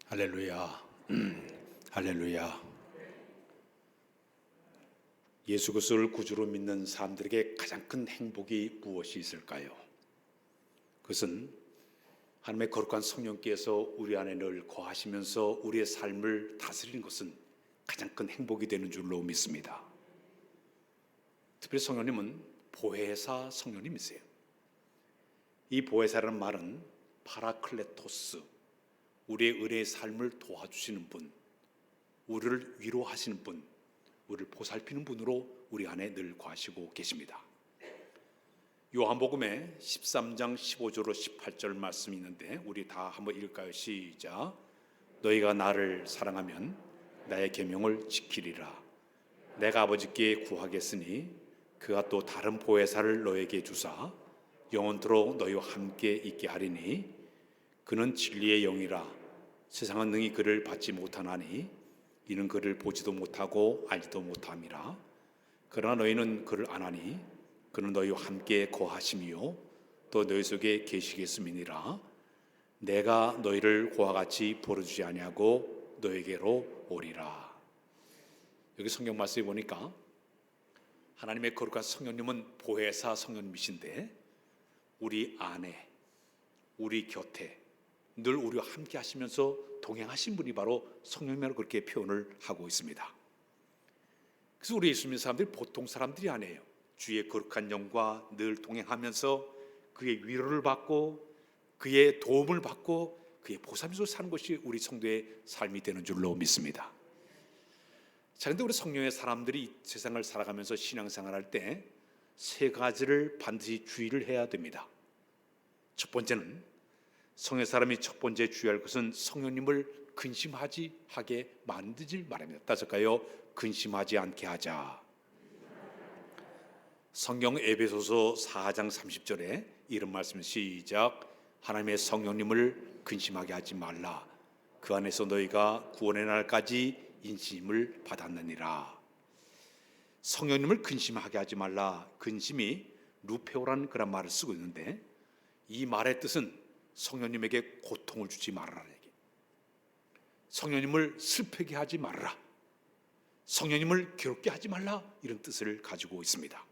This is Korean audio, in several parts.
할렐루야. 할렐루야. 예수 그리스도를 구주로 믿는 사람들에게 가장 큰 행복이 무엇이 있을까요? 그것은 하나님의 거룩한 성령께서 우리 안에 늘 거하시면서 우리의 삶을 다스리는 것은 가장 큰 행복이 되는 줄로 믿습니다. 특별히 성령님은 보혜사 성령님이세요. 이 보혜사라는 말은 파라클레토스, 우리의 은혜의 삶을 도와주시는 분, 우리를 위로하시는 분, 우리를 보살피는 분으로 우리 안에 늘 거하시고 계십니다. 요한복음에 13장 15절로 18절 말씀이 있는데 우리 다 한번 읽을까요? 시작. 너희가 나를 사랑하면 나의 계명을 지키리라. 내가 아버지께 구하겠으니 그가 또 다른 보혜사를 너에게 주사 영원토록 너희와 함께 있게 하리니 그는 진리의 영이라. 세상은 능히 그를 받지 못하나니 이는 그를 보지도 못하고 알지도 못함이라. 그러나 너희는 그를 아나니 그는 너희와 함께 거하심이요 또 너희 속에 계시겠음이니라. 내가 너희를 그와 같이 버려주지 아니하고 너희에게로 오리라. 여기 성경 말씀에 보니까 하나님의 거룩한 성령님은 보혜사 성령님이신데 우리 안에, 우리 곁에 늘 우리와 함께 하시면서 동행하신 분이 바로 성령님이라고 그렇게 표현을 하고 있습니다. 그래서 우리 예수 믿는 사람들이 보통 사람들이 아니에요. 주의 거룩한 영과 늘 동행하면서 그의 위로를 받고 그의 도움을 받고 그의 보살피로 사는 것이 우리 성도의 삶이 되는 줄로 믿습니다. 자, 근데 우리 성령의 사람들이 이 세상을 살아가면서 신앙생활할 때 세 가지를 반드시 주의를 해야 됩니다. 첫 번째는 성의 사람이 첫 번째 주의할 것은 성령님을 근심하지 하게 만들지 말입니다. 따질까요? 근심하지 않게 하자. 성경 에베소서 4장 30절에 이런 말씀 시작. 하나님의 성령님을 근심하게 하지 말라. 그 안에서 너희가 구원의 날까지 인심을 받았느니라. 성령님을 근심하게 하지 말라. 근심이 루페오라는 그런 말을 쓰고 있는데 이 말의 뜻은 성령님에게 고통을 주지 말아라. 성령님을 슬프게 하지 말라. 성령님을 괴롭게 하지 말라. 이런 뜻을 가지고 있습니다.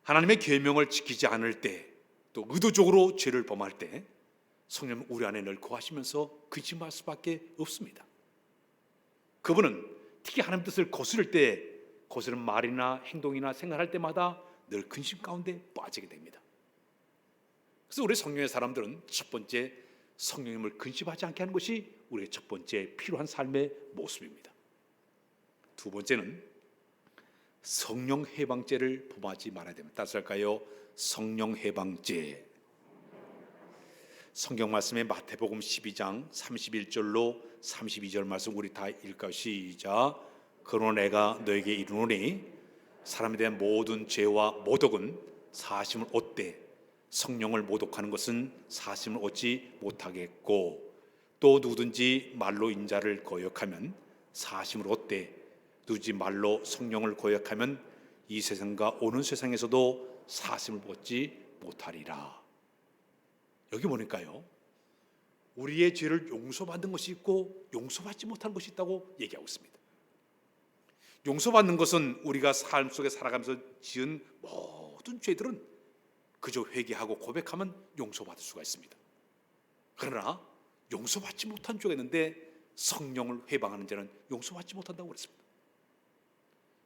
하나님의 계명을 지키지 않을 때, 또 의도적으로 죄를 범할 때 성령님 우리 안에 늘 거하시면서 근심할 수밖에 없습니다. 그분은 특히 하나님 뜻을 거스를 때, 거스른 말이나 행동이나 생각할 때마다 늘 근심 가운데 빠지게 됩니다. 그래서 우리 성령의 사람들은 첫 번째 성령님을 근심하지 않게 하는 것이 우리의 첫 번째 필요한 삶의 모습입니다. 두 번째는 성령 해방죄를 범하지 말아야 됩니다. 따라서 할까요? 성령 해방죄. 성경 말씀에 마태복음 12장 31절로 32절 말씀 우리 다 읽을까요? 시작. 그러나 내가 너에게 이르노니 사람에 대한 모든 죄와 모독은 사심을 얻되 성령을 모독하는 것은 사심을 얻지 못하겠고 또 누구든지 말로 인자를 거역하면 사심을 얻되 누구든지 말로 성령을 거역하면 이 세상과 오는 세상에서도 사심을 얻지 못하리라. 여기 보니까요, 우리의 죄를 용서받는 것이 있고 용서받지 못하는 것이 있다고 얘기하고 있습니다. 용서받는 것은 우리가 삶 속에 살아가면서 지은 모든 죄들은 그저 회개하고 고백하면 용서받을 수가 있습니다. 그러나 용서받지 못한 죄가 있는데 성령을 회방하는 자는 용서받지 못한다고 그랬습니다.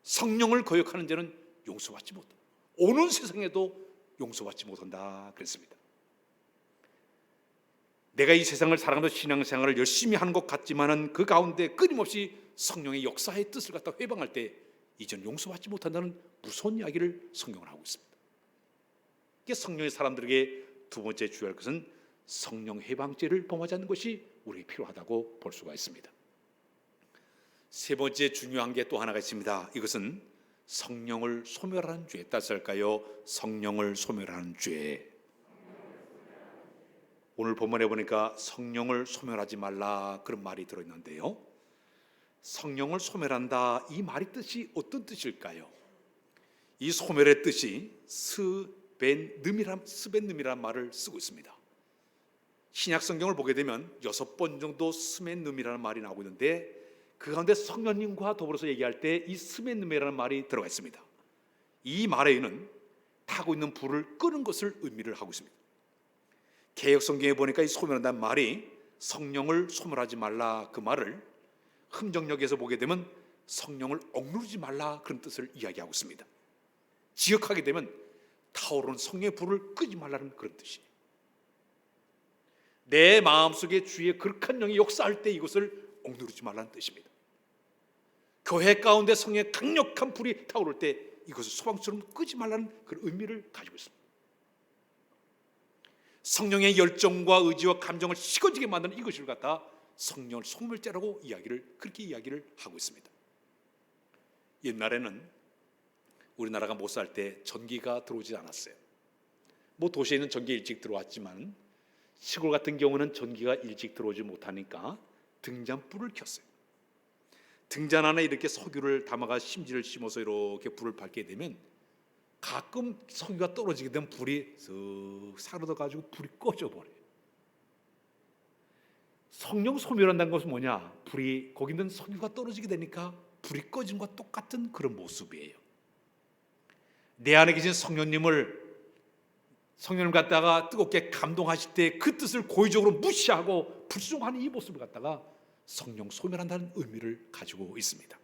성령을 거역하는 자는 용서받지 못한다. 오는 세상에도 용서받지 못한다 그랬습니다. 내가 이 세상을 살아가면서 신앙생활을 열심히 하는 것 같지만은 그 가운데 끊임없이 성령의 역사의 뜻을 갖다 회방할 때 이전 용서받지 못한다는 무서운 이야기를 성경은 하고 있습니다. 성령의 사람들에게 두 번째 주의할 것은 성령 해방죄를 범하지 않는 것이 우리에게 필요하다고 볼 수가 있습니다. 세 번째 중요한 게 또 하나가 있습니다. 이것은 성령을 소멸하는 죄. 따라서 할까요? 성령을 소멸하는 죄. 오늘 본문에 보니까 성령을 소멸하지 말라 그런 말이 들어있는데요, 성령을 소멸한다 이 말의 뜻이 어떤 뜻일까요? 이 소멸의 뜻이 스벤늠이란 말을 쓰고 있습니다. 신약 성경을 보게 되면 6번 정도 스멘눔이라는 말이 나오고 있는데 그 가운데 성령님과 더불어서 얘기할 때 이 스멘눔이라는 말이 들어가 있습니다. 이 말에는 타고 있는 불을 끄는 것을 의미를 하고 있습니다. 개역 성경에 보니까 이 소멸한다는 말이 성령을 소멸하지 말라, 그 말을 흥정역에서 보게 되면 성령을 억누르지 말라, 그런 뜻을 이야기하고 있습니다. 지역하게 되면 타오르는 성령의 불을 끄지 말라는 그런 뜻이에요. 내 마음속에 주의 거룩한 영이 역사할 때 이것을 억누르지 말라는 뜻입니다. 교회 가운데 성령의 강력한 불이 타오를 때 이것을 소방처럼 끄지 말라는 그런 의미를 가지고 있습니다. 성령의 열정과 의지와 감정을 식어지게 만드는 이것을 갖다 성령을 소멸죄라고 그렇게 이야기를 하고 있습니다. 옛날에는 우리나라가 못 살 때 전기가 들어오지 않았어요. 도시에는 전기 일찍 들어왔지만 시골 같은 경우는 전기가 일찍 들어오지 못하니까 등잔불을 켰어요. 등잔 안에 이렇게 석유를 담아가 심지를 심어서 이렇게 불을 밝게 되면 가끔 석유가 떨어지게 되면 불이 쓱 사라져가지고 불이 꺼져 버려요. 성령 소멸한다는 것은 뭐냐? 불이 거기 있는 석유가 떨어지게 되니까 불이 꺼진 것과 똑같은 그런 모습이에요. 내 안에 계신 성령님을 갖다가 뜨겁게 감동하실 때 그 뜻을 고의적으로 무시하고 불순종하는 이 모습을 갖다가 성령 소멸한다는 의미를 가지고 있습니다.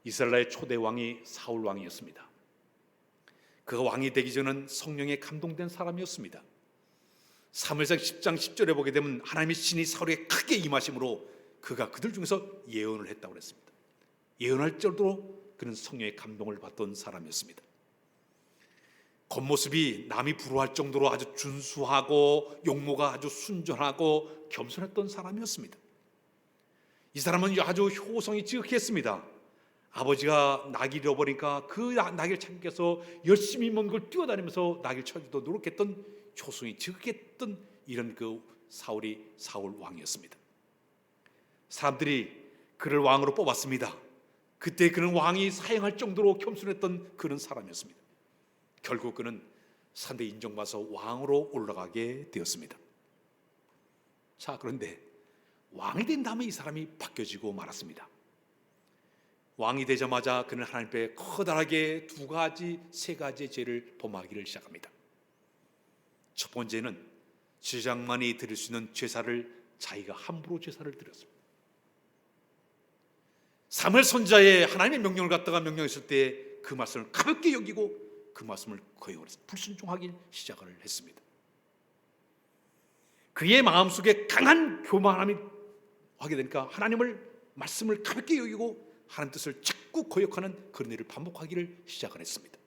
이스라엘의 초대 왕이 사울 왕이었습니다. 그가 왕이 되기 전은 성령에 감동된 사람이었습니다. 사무엘상 10장 10절에 보게 되면 하나님의 신이 사울에게 크게 임하심으로 그가 그들 중에서 예언을 했다고 했습니다. 예언할 정도로 그는 성령의 감동을 받던 사람이었습니다. 겉모습이 남이 부러워할 정도로 아주 준수하고 용모가 아주 순전하고 겸손했던 사람이었습니다. 이 사람은 아주 효성이 지극했습니다. 아버지가 나귀를 잃어버리니까 그 나귀를 찾기 위해서 열심히 먼 걸 뛰어다니면서 나귀를 찾기도 노력했던 효성이 지극했던 이런 사울 왕이었습니다. 사람들이 그를 왕으로 뽑았습니다. 그때 그는 왕이 사형할 정도로 겸손했던 그런 사람이었습니다. 결국 그는 사람들 인정받아서 왕으로 올라가게 되었습니다. 자, 그런데 왕이 된 다음에 이 사람이 바뀌어지고 말았습니다. 왕이 되자마자 그는 하나님 앞에 커다랗게 세 가지의 죄를 범하기를 시작합니다. 첫 번째는 제사장만이 드릴 수 있는 제사를 자기가 함부로 제사를 드렸습니다. 사무엘 선지자의 하나님의 명령을 갖다가 명령했을 때 그 말씀을 가볍게 여기고 그 말씀을 거역해서 불순종하기 시작을 했습니다. 그의 마음속에 강한 교만함이 하게 되니까 하나님을 말씀을 가볍게 여기고 하나님 뜻을 자꾸 거역하는 그런 일을 반복하기를 시작을 했습니다.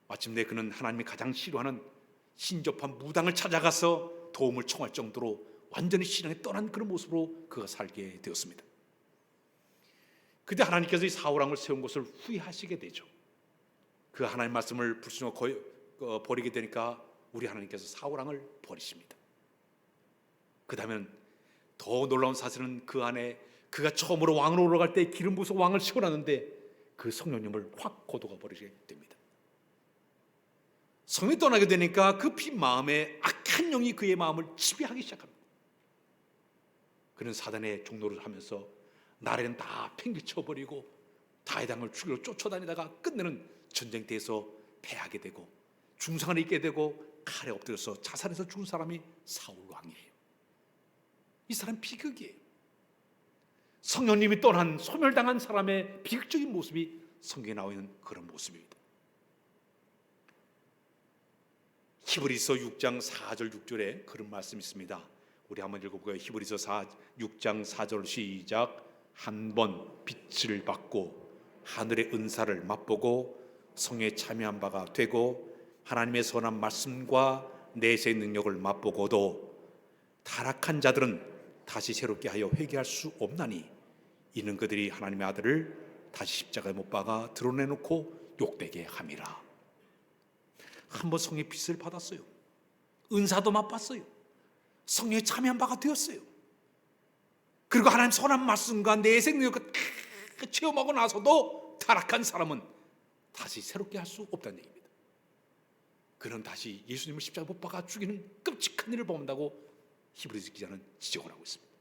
마침내 그는 하나님이 가장 싫어하는 신접한 무당을 찾아가서 도움을 청할 정도로 완전히 신앙에 떠난 그런 모습으로 그가 살게 되었습니다. 그때 하나님께서 이 사울 왕을 세운 것을 후회하시게 되죠. 그 하나님 말씀을 불순종하고 버리게 되니까 우리 하나님께서 사울 왕을 버리십니다. 그 다음엔 더 놀라운 사실은 그 안에 그가 처음으로 왕으로 올라갈 때 기름 부어서 왕을 세워놨는데 그 성령님을 확 거두어 버리게 됩니다. 성령이 떠나게 되니까 그 빈 마음에 악한 영이 그의 마음을 지배하기 시작합니다. 그는 사단의 종노릇을 하면서 나라는 다 팽개쳐버리고 다윗왕을 죽이러 쫓아다니다가 끝내는 전쟁터에서 패하게 되고 중상을 입게 되고 칼에 엎드려서 자살해서 죽은 사람이 사울 왕이에요. 이 사람 비극이에요. 성령님이 떠난 소멸당한 사람의 비극적인 모습이 성경에 나와 있는 그런 모습입니다. 히브리서 6장 4절 6절에 그런 말씀이 있습니다. 우리 한번 읽어볼까요? 히브리서 6장 4절 시작. 한 번 빛을 받고 하늘의 은사를 맛보고 성령에 참여한 바가 되고 하나님의 선한 말씀과 내세의 능력을 맛보고도 타락한 자들은 다시 새롭게 하여 회개할 수 없나니 이는 그들이 하나님의 아들을 다시 십자가에 못 박아 드러내놓고 욕되게 함이라. 한번 성령의 빛을 받았어요. 은사도 맛봤어요. 성령에 참여한 바가 되었어요. 그리고 하나님 선한 말씀과 내세 능력을 체험하고 나서도 타락한 사람은 다시 새롭게 할 수 없다는 얘기입니다. 그는 다시 예수님을 십자가 못 박아 죽이는 끔찍한 일을 범한다고 히브리서 기자는 지적을 하고 있습니다.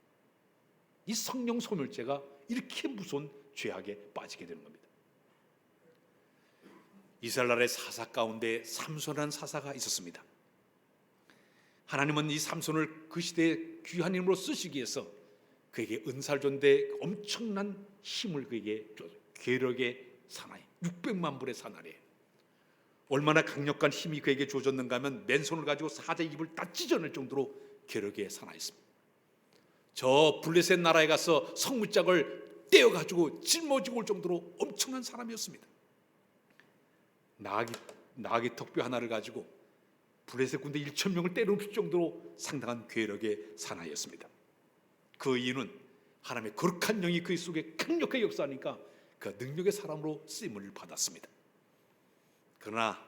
이 성령 소멸죄가 이렇게 무서운 죄악에 빠지게 되는 겁니다. 이스라엘의 사사 가운데 삼손이라는 사사가 있었습니다. 하나님은 이 삼손을 그 시대의 귀한 인물로 쓰시기 위해서 그에게 은사를 줬는데 엄청난 힘을 그에게 줬어요. 괴력의 사나이, 600만 불의 사나이예요. 얼마나 강력한 힘이 그에게 주어졌는가 하면 맨손을 가지고 사자의 입을 다 찢어낼 정도로 괴력의 사나이였습니다. 저 블레셋 나라에 가서 성문짝을 떼어가지고 짊어지고 올 정도로 엄청난 사람이었습니다. 나귀 턱뼈 하나를 가지고 블레셋 군대 1,000명을 때려눕힐 정도로 상당한 괴력의 사나이였습니다. 그 이유는 하나님의 거룩한 영이 그 속에 강력하게 역사하니까 그 능력의 사람으로 쓰임을 받았습니다. 그러나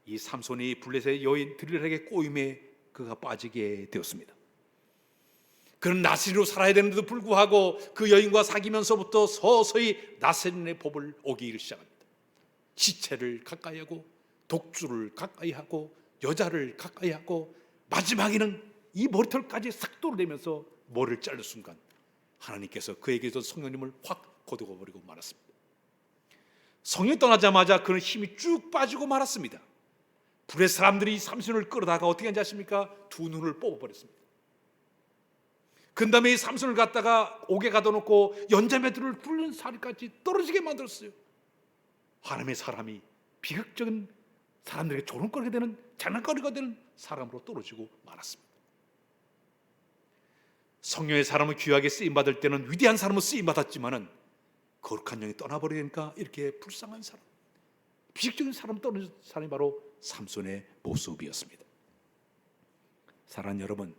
이 삼손이 블레셋 여인 들릴에게 꼬임에 그가 빠지게 되었습니다. 그는 나세린으로 살아야 되는데도 불구하고 그 여인과 사귀면서부터 서서히 나세린의 법을 어기기 시작합니다. 시체를 가까이 하고 독주를 가까이 하고 여자를 가까이 하고 마지막에는 이 머리털까지 싹 도려내면서 머리를 자를 순간 하나님께서 그에게서 성령님을 확 거두어버리고 말았습니다. 성령이 떠나자마자 그는 힘이 쭉 빠지고 말았습니다. 불의 사람들이 삼손을 끌어다가 어떻게 한지 아십니까? 두 눈을 뽑아버렸습니다. 그 다음에 이 삼손을 갖다가 옥에 가둬놓고 연자매들을 굴른 살이까지 떨어지게 만들었어요. 하나님의 사람이 비극적인 사람들에게 조롱거리가 되는 장난거리가 되는 사람으로 떨어지고 말았습니다. 성령의 사람은 귀하게 쓰임받을 때는 위대한 사람은 쓰임받았지만은 거룩한 영이 떠나버리니까 이렇게 불쌍한 사람, 비극적인 사람 떨어진 사람이 바로 삼손의 모습이었습니다. 사랑하는 여러분,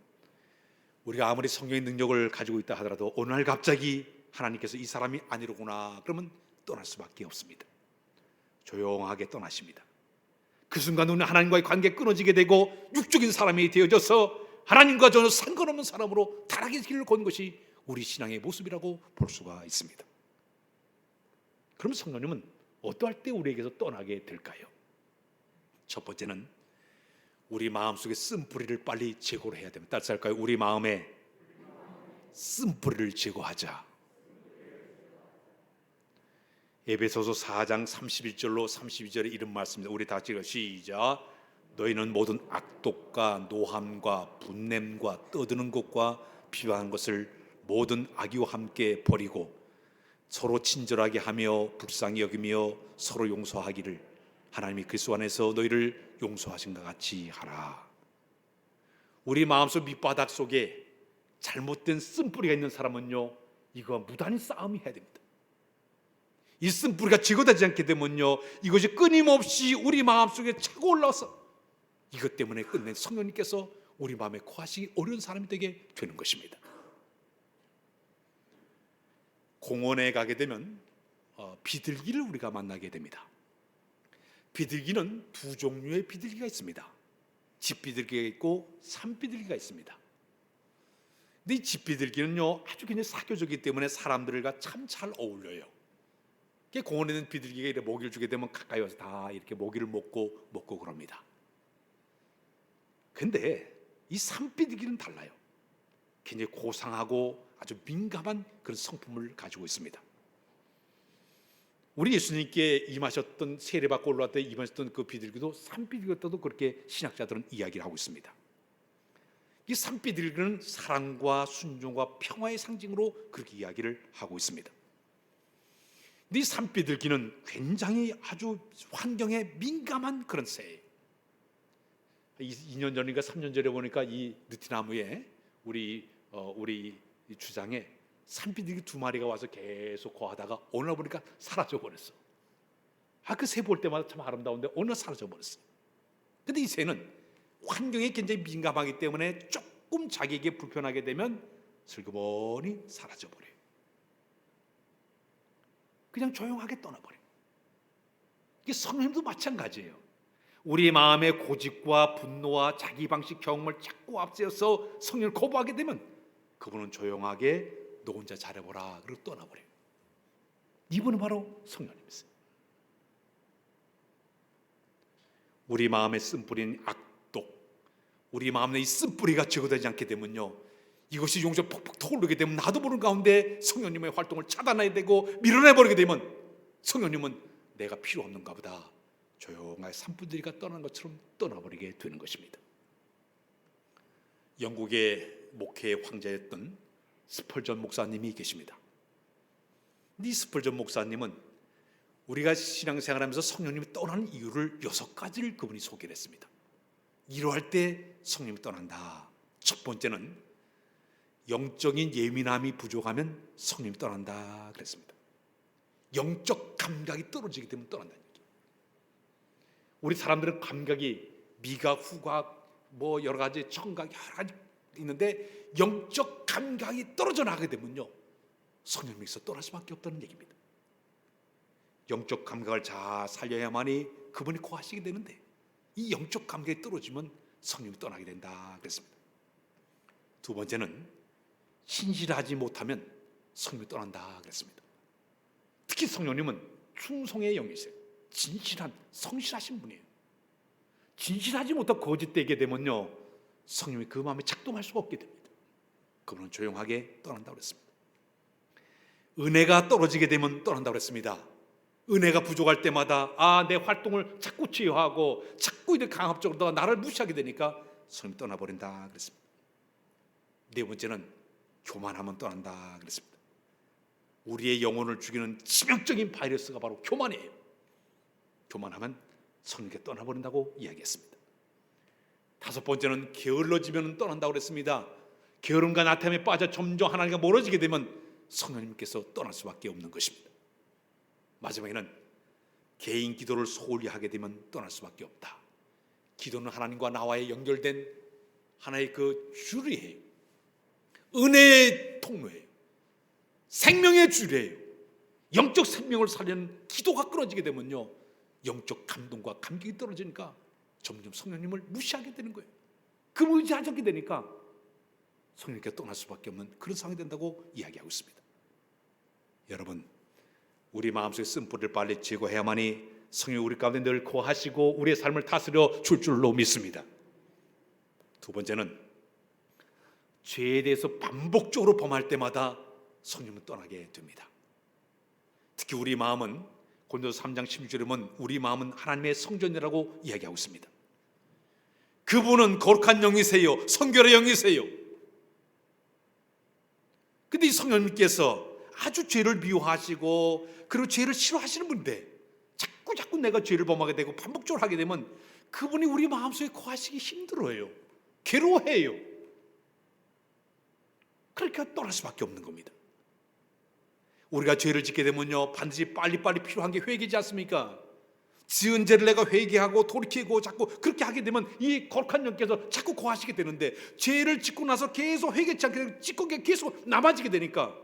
우리가 아무리 성령의 능력을 가지고 있다 하더라도 어느 날 갑자기 하나님께서 이 사람이 아니로구나 그러면 떠날 수밖에 없습니다. 조용하게 떠나십니다. 그 순간 우리는 하나님과의 관계가 끊어지게 되고 육적인 사람이 되어져서 하나님과 전혀 상관없는 사람으로 타락의 길을 건 것이 우리 신앙의 모습이라고 볼 수가 있습니다. 그럼 성령님은 어떠할 때 우리에게서 떠나게 될까요? 첫 번째는 우리 마음속에 쓴뿌리를 빨리 제거를 해야 됩니다. 따라서 할까요? 우리 마음에 쓴뿌리를 제거하자. 에베소서 4장 31절로 32절에 이런 말씀입니다. 우리 다 같이 시작. 너희는 모든 악독과 노함과 분냄과 떠드는 것과 비방하는 것을 모든 악의와 함께 버리고 서로 친절하게 하며 불쌍히 여기며 서로 용서하기를 하나님이 그리스도 안에서 너희를 용서하신 것 같이 하라. 우리 마음속 밑바닥 속에 잘못된 쓴뿌리가 있는 사람은요, 이거 무단히 싸움이 해야 됩니다. 이 쓴뿌리가 제거되지 않게 되면요, 이것이 끊임없이 우리 마음속에 차고 올라와서 이것 때문에 끝낸 성령님께서 우리 마음에 거하시기 어려운 사람이 되게 되는 것입니다. 공원에 가게 되면 비둘기를 우리가 만나게 됩니다. 비둘기는 두 종류의 비둘기가 있습니다. 집비둘기가 있고 산비둘기가 있습니다. 근데 이 집비둘기는요, 아주 굉장히 사교적이기 때문에 사람들과 참 잘 어울려요. 공원에 있는 비둘기가 이렇게 모기를 주게 되면 가까이 와서 다 이렇게 모기를 먹고 그럽니다. 근데 이 산비둘기는 달라요. 굉장히 고상하고 아주 민감한 그런 성품을 가지고 있습니다. 우리 예수님께 임하셨던 세례받고 올라왔을 때 임하셨던 그 비둘기도 산비둘기였다도 그렇게 신학자들은 이야기를 하고 있습니다. 이 산비둘기는 사랑과 순종과 평화의 상징으로 그렇게 이야기를 하고 있습니다. 근데 이 산비둘기는 굉장히 아주 환경에 민감한 그런 새예요. 2년 전인가 3년 전에 보니까 이 느티나무에 우리 주장에 산비둘기 2마리가 와서 계속 거하다가 어느 날 보니까 사라져 버렸어. 그 새 볼 때마다 참 아름다운데 어느 날 사라져 버렸어요. 근데 이 새는 환경에 굉장히 민감하기 때문에 조금 자기에게 불편하게 되면 슬그머니 사라져 버려요. 그냥 조용하게 떠나버려요. 이게 성령님도 마찬가지예요. 우리 마음의 고집과 분노와 자기 방식 경험을 자꾸 앞세워서 성령을 거부하게 되면 그분은 조용하게 너 혼자 잘해보라 그러고 떠나버려요. 이분은 바로 성령님이세요. 우리 마음에 쓴뿌리인 악독, 우리 마음에 이 쓴뿌리가 제거되지 않게 되면요, 이것이 용서 퍽퍽 터오르게 되면 나도 모르는 가운데 성령님의 활동을 차단해야 되고 밀어내버리게 되면 성령님은 내가 필요 없는가 보다 조용하게 산분들이가 떠난 것처럼 떠나버리게 되는 것입니다. 영국의 목회의 황제였던 스펄전 목사님이 계십니다. 이 스펄전 목사님은 우리가 신앙생활하면서 성령님이 떠나는 이유를 6가지를 그분이 소개를 했습니다. 이러할 때 성령님이 떠난다. 첫 번째는 영적인 예민함이 부족하면 성령님이 떠난다 그랬습니다. 영적 감각이 떨어지게 되면 떠난다는 얘기죠. 우리 사람들은 감각이 미각, 후각, 뭐 여러 가지 청각 여러 가지 있는데 영적 감각이 떨어져 나가게 되면요, 성령님께서 떠날 수밖에 없다는 얘기입니다. 영적 감각을 잘 살려야만이 그분이 거하시게 되는데 이 영적 감각이 떨어지면 성령이 떠나게 된다 그랬습니다. 두 번째는 신실하지 못하면 성령이 떠난다 그랬습니다. 특히 성령님은 충성의 영이세요. 진실한, 성실하신 분이에요. 진실하지 못하고 거짓되게 되면요, 성령이 그 마음에 작동할 수가 없게 됩니다. 그분은 조용하게 떠난다고 그랬습니다. 은혜가 떨어지게 되면 떠난다고 그랬습니다. 은혜가 부족할 때마다 내 활동을 자꾸 제어하고 자꾸 이렇게 강압적으로 나를 무시하게 되니까 성령이 떠나버린다 그랬습니다. 네 번째는 교만하면 떠난다 그랬습니다. 우리의 영혼을 죽이는 치명적인 바이러스가 바로 교만이에요. 교만하면 성령께 떠나버린다고 이야기했습니다. 다섯 번째는 게을러지면 떠난다고 그랬습니다. 게으름과 나태함에 빠져 점점 하나님과 멀어지게 되면 성령님께서 떠날 수밖에 없는 것입니다. 마지막에는 개인 기도를 소홀히 하게 되면 떠날 수밖에 없다. 기도는 하나님과 나와의 연결된 하나의 그 줄이에요. 은혜의 통로예요. 생명의 줄이에요. 영적 생명을 살리는 기도가 끊어지게 되면요, 영적 감동과 감격이 떨어지니까 점점 성령님을 무시하게 되는 거예요. 그분을 의지하지 않게 되니까 성령님께 떠날 수밖에 없는 그런 상황이 된다고 이야기하고 있습니다. 여러분, 우리 마음속에 쓴뿌리를 빨리 제거해야만이 성령이 우리 가운데 늘 거하시고 우리의 삶을 다스려 줄 줄로 믿습니다. 두 번째는 죄에 대해서 반복적으로 범할 때마다 성령은 떠나게 됩니다. 특히 우리 마음은 고린도서 3장 16절에 보면 우리 마음은 하나님의 성전이라고 이야기하고 있습니다. 그분은 거룩한 영이세요, 성결의 영이세요. 근데 이 성령님께서 아주 죄를 미워하시고 그리고 죄를 싫어하시는 분인데 자꾸 내가 죄를 범하게 되고 반복적으로 하게 되면 그분이 우리 마음속에 거하시기 힘들어해요. 괴로워해요. 그러니까 떠날 수밖에 없는 겁니다. 우리가 죄를 짓게 되면요, 반드시 빨리빨리 필요한 게 회개지 않습니까? 지은 죄를 내가 회개하고 돌이키고 자꾸 그렇게 하게 되면 이 거룩한 영께서 자꾸 거하시게 되는데, 죄를 짓고 나서 계속 회개치 않게 되고 짓고 계속 남아지게 되니까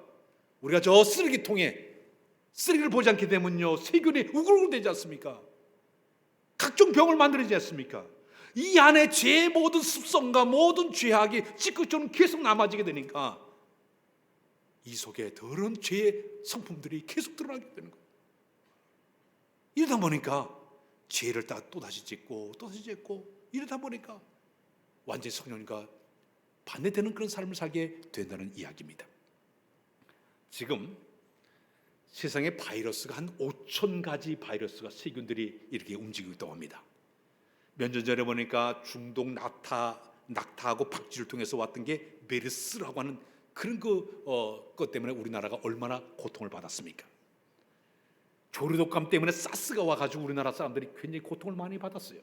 우리가 저 쓰레기통에 쓰레기를 보지 않게 되면요, 세균이 우글우글 되지 않습니까? 각종 병을 만들어지지 않습니까? 이 안에 죄의 모든 습성과 모든 죄악이 찌꺼기처럼 계속 남아지게 되니까 이 속에 더러운 죄의 성품들이 계속 드러나게 되는 거예요. 이러다 보니까 죄를 또다시 짓고 또다시 짓고 이러다 보니까 완전히 성령님과 반대되는 그런 삶을 살게 된다는 이야기입니다. 지금 세상에 바이러스가 한 5천 가지 바이러스가, 세균들이 이렇게 움직이고 있다고 합니다. 몇 년 전에 보니까 중동 낙타하고 박쥐를 통해서 왔던 게 메르스라고 하는 그런 것 때문에 우리나라가 얼마나 고통을 받았습니까? 조류독감 때문에 사스가 와가지고 우리나라 사람들이 굉장히 고통을 많이 받았어요.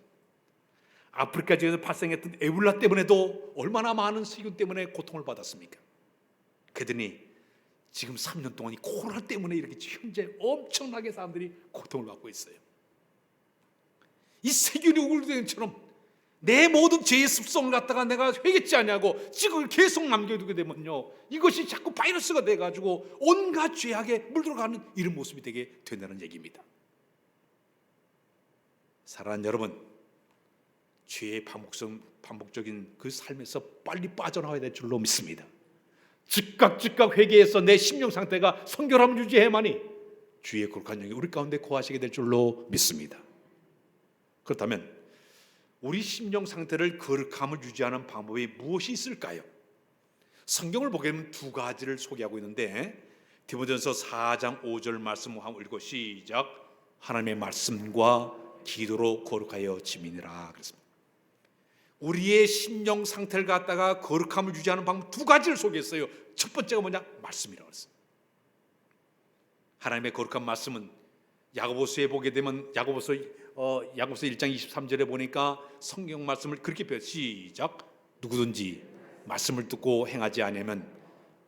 아프리카 지역에서 발생했던 에볼라 때문에도 얼마나 많은 세균 때문에 고통을 받았습니까? 그러더니 지금 3년 동안 이 코로나 때문에 이렇게 현재 엄청나게 사람들이 고통을 받고 있어요. 이 세균이 우글대처럼 내 모든 죄의 습성을 갖다가 내가 회개치 않냐고 찌꺼기를 계속 남겨두게 되면요, 이것이 자꾸 바이러스가 돼가지고 온갖 죄악에 물들어가는 이런 모습이 되게 된다는 얘기입니다. 사랑하는 여러분, 죄의 반복적인 그 삶에서 빨리 빠져나와야 될 줄로 믿습니다. 즉각 회개해서 내 심령 상태가 성결함을 유지해야만이 주의 거룩한 영이 우리 가운데 거하시게 될 줄로 믿습니다. 그렇다면 우리 심령 상태를 거룩함을 유지하는 방법이 무엇이 있을까요? 성경을 보게 되면 두 가지를 소개하고 있는데, 디모데전서 4장 5절 말씀 한번 읽고 시작. 하나님의 말씀과 기도로 거룩하여 지민이라 그랬습니다. 우리의 심령 상태를 갖다가 거룩함을 유지하는 방법 두 가지를 소개했어요. 첫 번째가 뭐냐? 말씀이라고 했어요. 하나님의 거룩한 말씀은 야고보서에 보게 되면 야고보서 1장 23절에 보니까 성경 말씀을 그렇게 표현. 시작. 누구든지 말씀을 듣고 행하지 않으면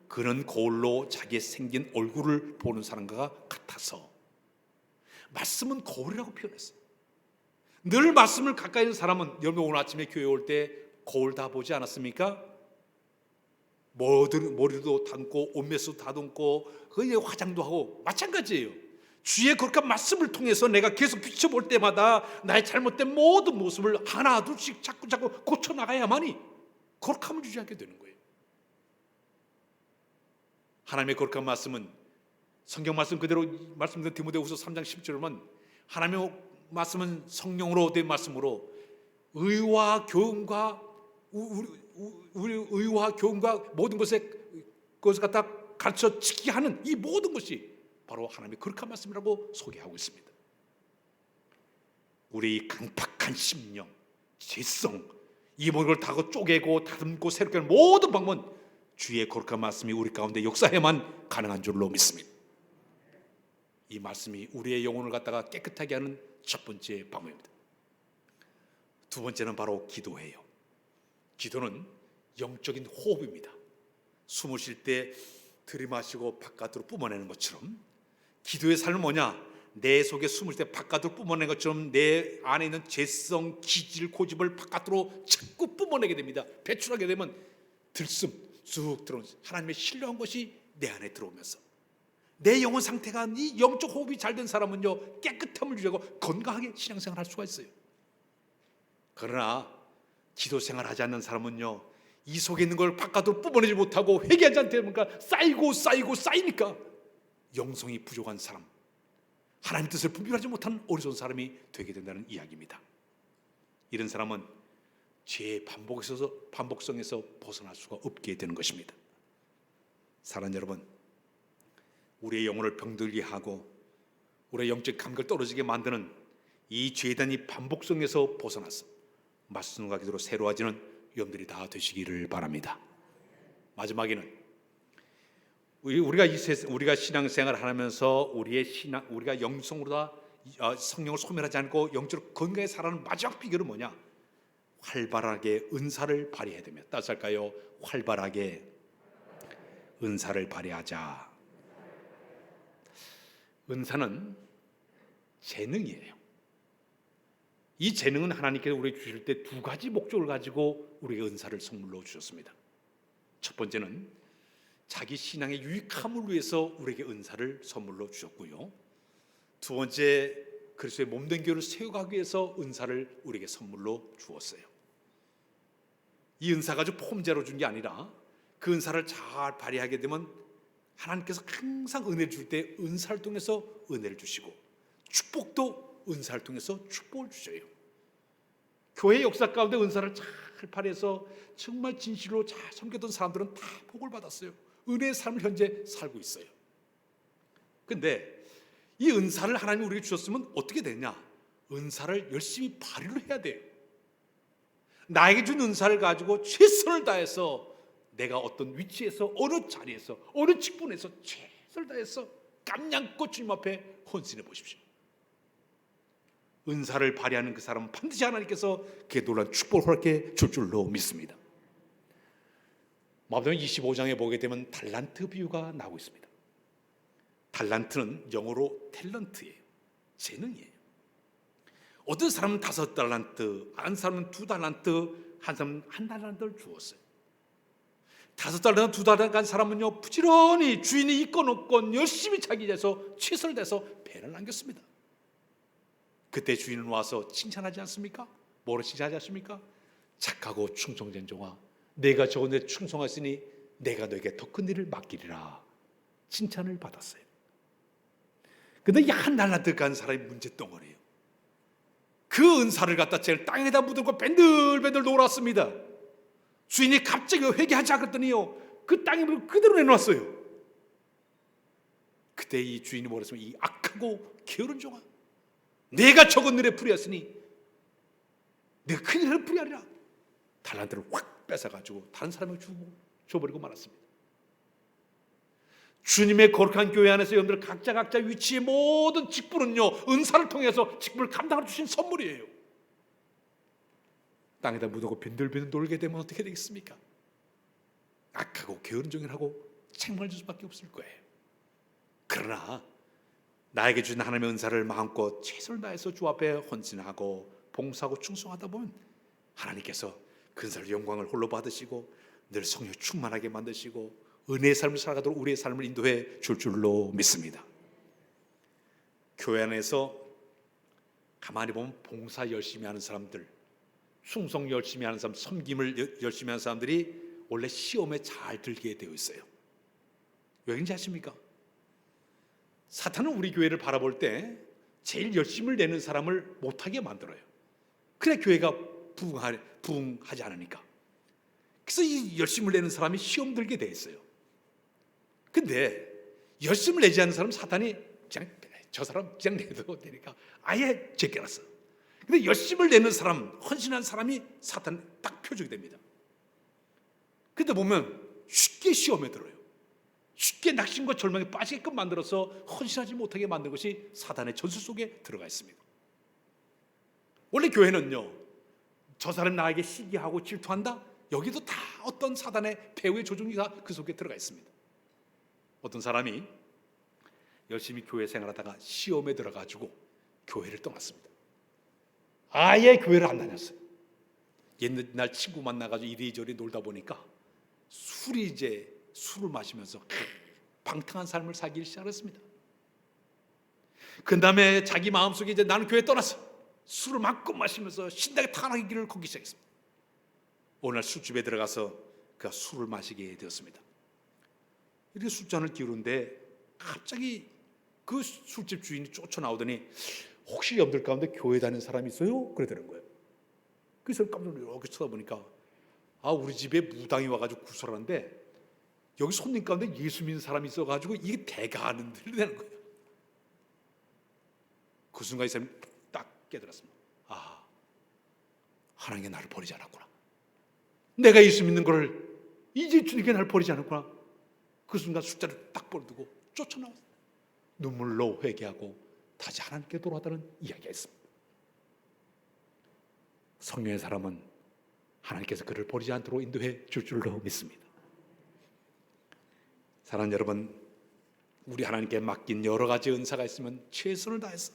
그는 거울로 자기의 생긴 얼굴을 보는 사람과 같아서. 말씀은 거울이라고 표현했어요. 늘 말씀을 가까이 있는 사람은, 여러분 오늘 아침에 교회 올 때 거울 다 보지 않았습니까? 머리도 담고 옷매도 다듬고 그냥 화장도 하고 마찬가지예요. 주의 거룩한 말씀을 통해서 내가 계속 비춰볼 때마다 나의 잘못된 모든 모습을 하나 둘씩 자꾸 고쳐나가야만이 거룩함을 유지하게 되는 거예요. 하나님의 거룩한 말씀은 성경 말씀 그대로 말씀드린 디모데후서 3장 10절은 하나님의 말씀은 성령으로 된 말씀으로 의와 교훈과 우리 의와 교훈과 모든 것을 갖다 가르쳐 지키게 하는 이 모든 것이 바로 하나님의 거룩한 말씀이라고 소개하고 있습니다. 우리 강팍한 심령, 죄성, 이 모든 걸 다 쪼개고 다듬고 새롭게 하는 모든 방법은 주의 거룩한 말씀이 우리 가운데 역사해만 가능한 줄로 믿습니다. 이 말씀이 우리의 영혼을 갖다가 깨끗하게 하는 첫 번째 방법입니다. 두 번째는 바로 기도예요. 기도는 영적인 호흡입니다. 숨을 쉴 때 들이마시고 바깥으로 뿜어내는 것처럼 기도의 삶은 뭐냐? 내 속에 숨을 때 바깥으로 뿜어내는 것처럼 내 안에 있는 죄성, 기질, 고집을 바깥으로 자꾸 뿜어내게 됩니다. 배출하게 되면 들숨 쑥 들어오면서 하나님의 신령한 것이 내 안에 들어오면서 내 영혼 상태가, 이 영적 호흡이 잘 된 사람은요 깨끗함을 유지하고 건강하게 신앙생활을 할 수가 있어요. 그러나 기도 생활을 하지 않는 사람은요 이 속에 있는 걸 바깥으로 뿜어내지 못하고 회개하지 않으니까 쌓이니까 영성이 부족한 사람, 하나님 뜻을 분별하지 못하는 어리석은 사람이 되게 된다는 이야기입니다. 이런 사람은 죄의 반복성에서 벗어날 수가 없게 되는 것입니다. 사랑하는 여러분, 우리의 영혼을 병들게 하고 우리의 영적 감각을 떨어지게 만드는 이 죄에 대한 이 반복성에서 벗어나서 말씀과 기도로 새로워지는 여러분들이 다 되시기를 바랍니다. 마지막에는 우리가 신앙생활을 하면서 우리가 영성으로 다 성령을 소멸하지 않고 영적으로 건강하게 살아가는 마지막 비결은 뭐냐? 활발하게 은사를 발휘해야 됩니다. 따라서 할까요? 활발하게 은사를 발휘하자. 은사는 재능이에요. 이 재능은 하나님께서 우리에게 주실 때 두 가지 목적을 가지고 우리에게 은사를 선물로 주셨습니다. 첫 번째는 자기 신앙의 유익함을 위해서 우리에게 은사를 선물로 주셨고요. 두 번째, 그리스도의 몸된 교회를 세워가기 위해서 은사를 우리에게 선물로 주었어요. 이 은사가 아주 폼제로 준 게 아니라 그 은사를 잘 발휘하게 되면 하나님께서 항상 은혜를 줄 때 은사를 통해서 은혜를 주시고 축복도 은사를 통해서 축복을 주셔요. 교회 역사 가운데 은사를 잘 발휘해서 정말 진실로 잘 섬겼던 사람들은 다 복을 받았어요. 은혜의 삶을 현재 살고 있어요. 근데 이 은사를 하나님이 우리에게 주셨으면 어떻게 되냐? 은사를 열심히 발휘를 해야 돼요. 나에게 준 은사를 가지고 최선을 다해서 내가 어떤 위치에서 어느 자리에서 어느 직분에서 최선을 다해서 깜냥껏 주님 앞에 헌신해 보십시오. 은사를 발휘하는 그 사람은 반드시 하나님께서 그의 놀라운 축복을 허락해 줄 줄로 믿습니다. 마태복음 25장에 보게 되면 달란트 비유가 나오고 있습니다. 달란트는 영어로 탤런트예요. 재능이에요. 어떤 사람은 5달란트, 한 사람은 2달란트, 한 사람은 1달란트를 주었어요. 5달란트, 2달란트 간 사람은요 부지런히 주인이 있건 없건 열심히 자기 일에서 최선을 다해서 배를 남겼습니다. 그때 주인은 와서 칭찬하지 않습니까? 뭐로 칭찬하지 않습니까? 착하고 충성된 종아, 내가 저건데 충성하시니 내가 너에게 더 큰 일을 맡기리라 칭찬을 받았어요. 근데 이 1달란트 간 사람이 문제덩어리예요. 그 은사를 갖다 제가 땅에다 묻고 밴들밴들 놀았습니다. 주인이 갑자기 회개하자 그랬더니요, 그 땅에 물 그대로 내놓았어요. 그때 이 주인이 뭐랬으면, 이 악하고 게으른 종아, 내가 적은 일에 불이었으니 내가 큰 일에 불이하리라. 달란트를 확 뺏어가지고 다른 사람에게 줘버리고 말았습니다. 주님의 거룩한 교회 안에서 여러분들 각자 위치의 모든 직분은요, 은사를 통해서 직분을 감당해 주신 선물이에요. 땅에다 묻고 빈들빈들 놀게 되면 어떻게 되겠습니까? 악하고 게으른 종이라고 책망을 줄 수밖에 없을 거예요. 그러나 나에게 주신 하나님의 은사를 마음껏 최선을 다해서 주 앞에 헌신하고 봉사하고 충성하다 보면 하나님께서 그 은사를 영광을 홀로 받으시고 늘 성령이 충만하게 만드시고 은혜의 삶을 살아가도록 우리의 삶을 인도해 줄 줄로 믿습니다. 교회 안에서 가만히 보면 봉사 열심히 하는 사람들, 충성 열심히 하는 사람, 섬김을 열심히 하는 사람들이 원래 시험에 잘 들게 되어 있어요. 왜 그런지 아십니까? 사탄은 우리 교회를 바라볼 때 제일 열심을 내는 사람을 못하게 만들어요. 그래 교회가 부흥하지 않으니까. 그래서 이 열심을 내는 사람이 시험 들게 돼 있어요. 근데 열심을 내지 않는 사람은 사탄이 그냥 저 사람 그냥 내도 되니까 아예 제껴놨어. 근데 열심을 내는 사람, 헌신한 사람이 사탄 딱 표적이 됩니다. 근데 보면 쉽게 시험에 들어요. 쉽게 낙심과 절망에 빠지게끔 만들어서 헌신하지 못하게 만든 것이 사탄의 전술 속에 들어가 있습니다. 원래 교회는요, 저 사람 나에게 시기하고 질투한다? 여기도 다 어떤 사단의 배후의 조종기가 그 속에 들어가 있습니다. 어떤 사람이 열심히 교회 생활하다가 시험에 들어가지고 교회를 떠났습니다. 아예 교회를 안 다녔어요. 옛날 친구 만나가지고 이리저리 놀다 보니까 술을 마시면서 방탕한 삶을 살기 시작했습니다. 그 다음에 자기 마음속에 이제 나는 교회 떠났어. 술을 마음껏 마시면서 신나게 타락의 길을 걷기 시작했습니다. 어느 날 술집에 들어가서 그가 술을 마시게 되었습니다. 이렇게 술잔을 기울는데 갑자기 그 술집 주인이 쫓아나오더니 혹시 여러분들 가운데 교회 다니는 사람이 있어요? 그러더는 거예요. 그래서 깜짝 놀라서 이렇게 쳐다보니까 우리 집에 무당이 와가지고 구설하는데 여기 손님 가운데 예수 믿는 사람이 있어가지고 이게 대가하는 일이 되는 거예요. 그 순간 이 사람이 딱 깨달았습니다. 하나님께 나를 버리지 않았구나. 내가 예수 믿는 걸 이제 주님께 나를 버리지 않았구나. 그 순간 숫자를 딱 버려두고 쫓아나왔어요. 눈물로 회개하고 다시 하나님께 돌아왔다는 이야기가 있습니다. 성령의 사람은 하나님께서 그를 버리지 않도록 인도해 줄 줄로 믿습니다. 사랑하는 여러분, 우리 하나님께 맡긴 여러 가지 은사가 있으면 최선을 다해서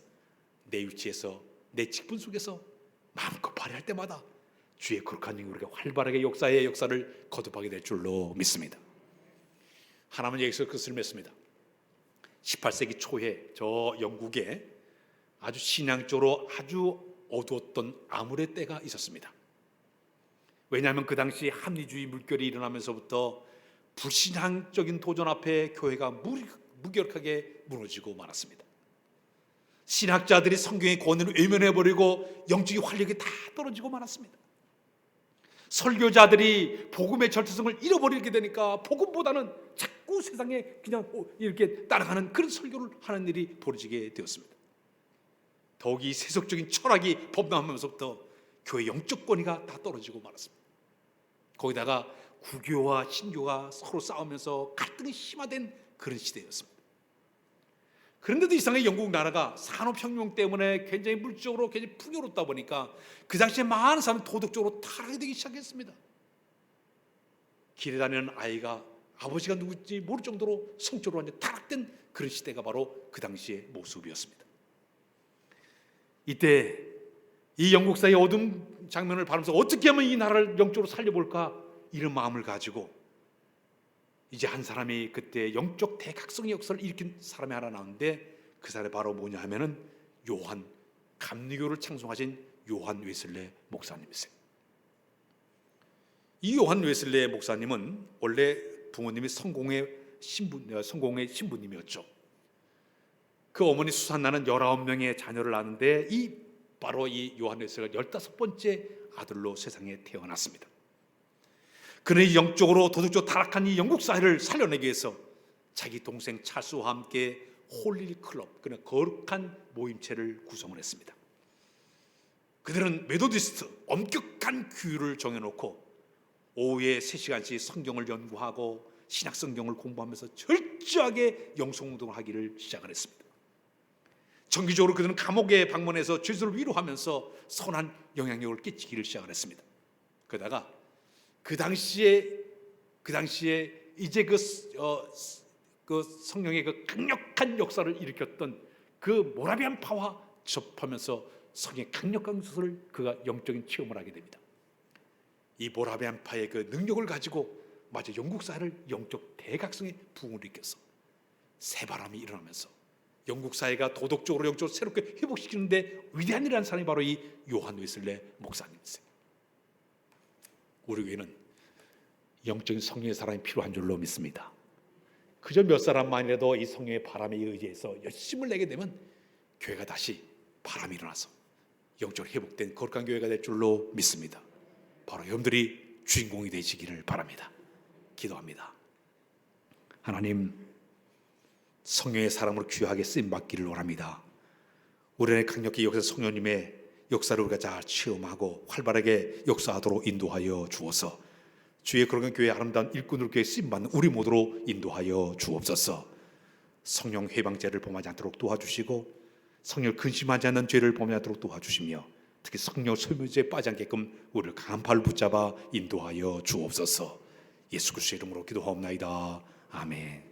내 위치에서 내 직분 속에서 마음껏 발휘할 때마다 주의 거룩한 영이 우리가 활발하게 역사의 역사를 거듭하게 될 줄로 믿습니다. 하나님은 여기서 그것을 맺습니다. 18세기 초에 저 영국에 아주 신앙적으로 아주 어두웠던 아무레 때가 있었습니다. 왜냐하면 그 당시 합리주의 물결이 일어나면서부터 불신앙적인 도전 앞에 교회가 무기력하게 무너지고 말았습니다. 신학자들이 성경의 권위를 외면해버리고 영적인 활력이 다 떨어지고 말았습니다. 설교자들이 복음의 절대성을 잃어버리게 되니까 복음보다는 자꾸 세상에 그냥 이렇게 따라가는 그런 설교를 하는 일이 벌어지게 되었습니다. 더욱이 세속적인 철학이 범람하면서부터 교회 영적 권위가 다 떨어지고 말았습니다. 거기다가 구교와 신교가 서로 싸우면서 갈등이 심화된 그런 시대였습니다. 그런데도 이상하게 영국 나라가 산업혁명 때문에 굉장히 물질적으로 굉장히 풍요롭다 보니까 그 당시에 많은 사람이 도덕적으로 타락이 되기 시작했습니다. 길에 다니는 아이가 아버지가 누구인지 모를 정도로 성적으로 완전 타락된 그런 시대가 바로 그 당시의 모습이었습니다. 이때 이 영국사의 어두운 장면을 바라면서 어떻게 하면 이 나라를 영적으로 살려볼까 이런 마음을 가지고 이제 한 사람이 그때 영적 대각성의 역사를 일으킨 사람이 하나 나오는데 그 사람이 바로 뭐냐 하면은 감리교를 창송하신 요한 웨슬레 목사님이세요. 이 요한 웨슬레 목사님은 원래 부모님이 성공의 신부님이었죠. 그 어머니 수산나는 19명의 자녀를 낳았는데 이 바로 이 요한 웨슬리가 15번째 아들로 세상에 태어났습니다. 그는 영적으로 도덕적으로 타락한 이 영국 사회를 살려내기 위해서 자기 동생 찰스와 함께 홀리 클럽, 그는 거룩한 모임체를 구성을 했습니다. 그들은 메소디스트 엄격한 규율을 정해놓고 오후에 3시간씩 성경을 연구하고 신약 성경을 공부하면서 철저하게 영성운동을 하기를 시작을 했습니다. 정기적으로 그들은 감옥에 방문해서 죄수를 위로하면서 선한 영향력을 끼치기를 시작을 했습니다. 그러다가 그 당시에 이제 그 성령의 그 강력한 역사를 일으켰던 그 모라비안파와 접하면서 성령의 강력한 것을 그가 영적인 체험을 하게 됩니다. 이 모라비안파의 그 능력을 가지고 마치 영국 사회를 영적 대각성의 부흥을 일으켜서 새바람이 일어나면서 영국 사회가 도덕적으로 영적으로 새롭게 회복시키는데 위대한 일이라는 사람이 바로 이 요한 웨슬리 목사님이세요. 우리 교회는 영적인 성령의 사람이 필요한 줄로 믿습니다. 그저 몇 사람만이라도 이 성령의 바람에 의지해서 열심을 내게 되면 교회가 다시 바람이 일어나서 영적으로 회복된 거룩한 교회가 될 줄로 믿습니다. 바로 여러분들이 주인공이 되시기를 바랍니다. 기도합니다. 하나님, 성령의 사람으로 귀하게 쓰임받기를 원합니다. 우리 안에 강력히 여기서 성령님의 역사를 우리가 잘 체험하고 활발하게 역사하도록 인도하여 주어서 주의 거룩한 교회 아름다운 일꾼으로 교회 쓰임받는 우리 모두로 인도하여 주옵소서. 성령 회방죄를 범하지 않도록 도와주시고 성령을 근심하지 않는 죄를 범하지 않도록 도와주시며 특히 성령 소유죄에 빠지지 않게끔 우리를 강한 발을 붙잡아 인도하여 주옵소서. 예수 그리스도의 이름으로 기도하옵나이다. 아멘.